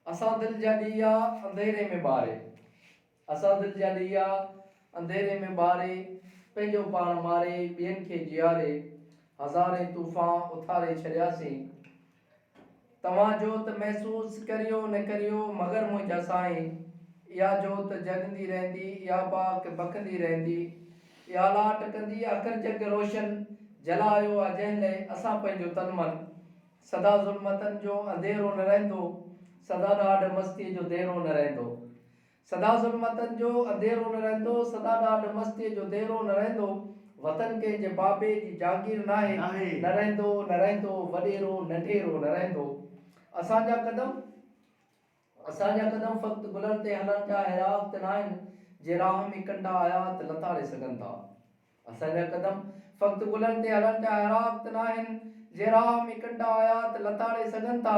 असा दिल जा दिया अंधेरे में बारे, असा दिल जा दिया अंधेरे में बारे, पंहिंजो पाण मारे ॿियनि खे जियारे, हज़ारे तूफ़ान उथारे छॾियासीं। तव्हां जोत महसूस करियो न करियो मगर मुंहिंजा साईं, इहा जोत जगंदी रहंदी, इहा पाक बखंदी रहंदी, इहा लाट कंदी अखर जग रोशन, जलायो आहे जंहिं लाइ असां पंहिंजो तन मन। सदा ज़ुल्मतनि जो अंधेरो न रहंदो, सदा ॾाढ मस्तीअ जो देरो न रहंदो, सदा ज़ुल्मतनि जो अंधेरो न रहंदो, सदा ॾाढ मस्तीअ जो देरो न रहंदो। वतन कंहिंजे बाबे जी जागीर नाहे, न रहंदो न रहंदो वॾेरो नंढेरो न रहंदो। असांजा कदम फ़क़्ति गुलनि ते हलण जा हैरात न आहिनि, जे राह में कंडा आयात लताड़े सघनि था। असांजा कदम फ़क़्ति गुलनि ते हलण जा हैरात न आहिनि, जे राह में कंडा आयात लताड़े सघनि था।